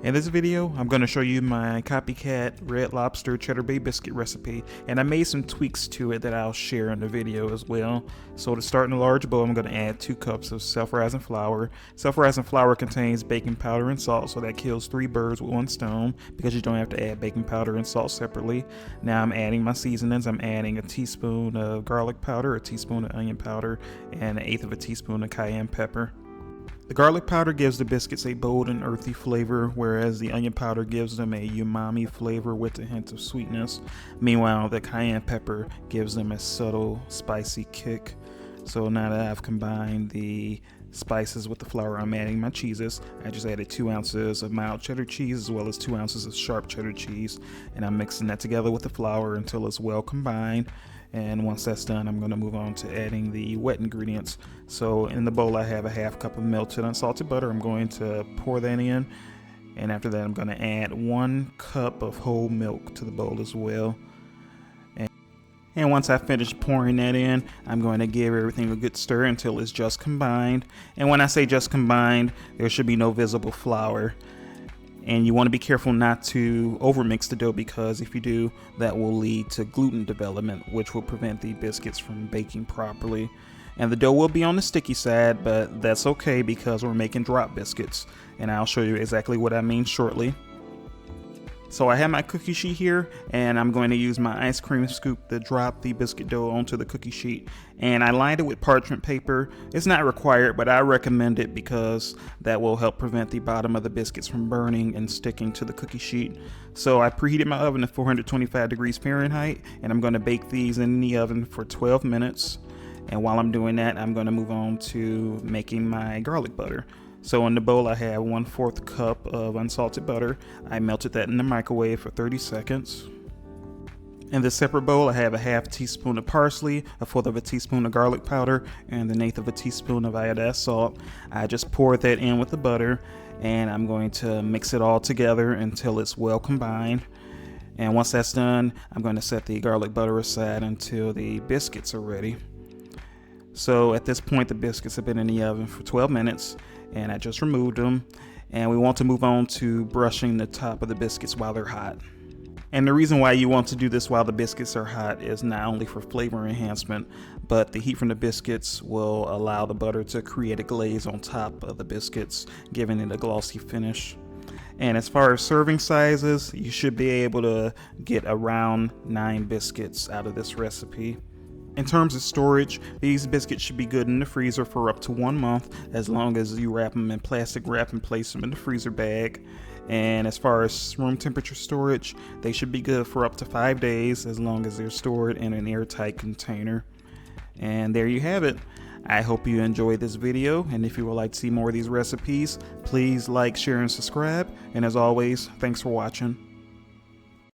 In this video, I'm going to show you my Copycat Red Lobster Cheddar Bay Biscuit recipe, and I made some tweaks to it that I'll share in the video as well. So to start in a large bowl, I'm going to add 2 cups of self-rising flour. Self-rising flour contains baking powder and salt, so that kills 3 birds with 1 stone because you don't have to add baking powder and salt separately. Now I'm adding my seasonings. I'm adding a teaspoon of garlic powder, a teaspoon of onion powder, and 1/8 of a teaspoon of cayenne pepper. The garlic powder gives the biscuits a bold and earthy flavor, whereas the onion powder gives them a umami flavor with a hint of sweetness. Meanwhile, the cayenne pepper gives them a subtle, spicy kick. So now that I've combined the spices with the flour, I'm adding my cheeses. I just added 2 ounces of mild cheddar cheese as well as 2 ounces of sharp cheddar cheese, and I'm mixing that together with the flour until it's well combined. And once that's done, I'm going to move on to adding the wet ingredients. So in the bowl I have a 1/2 cup of melted unsalted butter. I'm going to pour that in, and after that I'm going to add 1 cup of whole milk to the bowl as well. And once I finish pouring that in, I'm going to give everything a good stir until it's just combined. And when I say just combined, there should be no visible flour. And you want to be careful not to overmix the dough, because if you do, that will lead to gluten development, which will prevent the biscuits from baking properly. And the dough will be on the sticky side, but that's okay because we're making drop biscuits, and I'll show you exactly what I mean shortly. So I have my cookie sheet here, and I'm going to use my ice cream scoop to drop the biscuit dough onto the cookie sheet. And I lined it with parchment paper. It's not required, but I recommend it because that will help prevent the bottom of the biscuits from burning and sticking to the cookie sheet. So I preheated my oven to 425 degrees Fahrenheit, and I'm going to bake these in the oven for 12 minutes. And while I'm doing that, I'm going to move on to making my garlic butter. So in the bowl I have 1/4 cup of unsalted butter. I melted that in the microwave for 30 seconds. In this separate bowl I have a 1/2 teaspoon of parsley, 1/4 of a teaspoon of garlic powder, and 1/8 of a teaspoon of iodized salt. I just poured that in with the butter, and I'm going to mix it all together until it's well combined. And once that's done, I'm going to set the garlic butter aside until the biscuits are ready. So at this point the biscuits have been in the oven for 12 minutes, and I just removed them, and we want to move on to brushing the top of the biscuits while they're hot. And the reason why you want to do this while the biscuits are hot is not only for flavor enhancement, but the heat from the biscuits will allow the butter to create a glaze on top of the biscuits, giving it a glossy finish. And as far as serving sizes, you should be able to get around 9 biscuits out of this recipe. In terms of storage, these biscuits should be good in the freezer for up to 1 month, as long as you wrap them in plastic wrap and place them in the freezer bag. And as far as room temperature storage, they should be good for up to 5 days, as long as they're stored in an airtight container. And there you have it. I hope you enjoyed this video, and if you would like to see more of these recipes, please like, share, and subscribe. And as always, thanks for watching.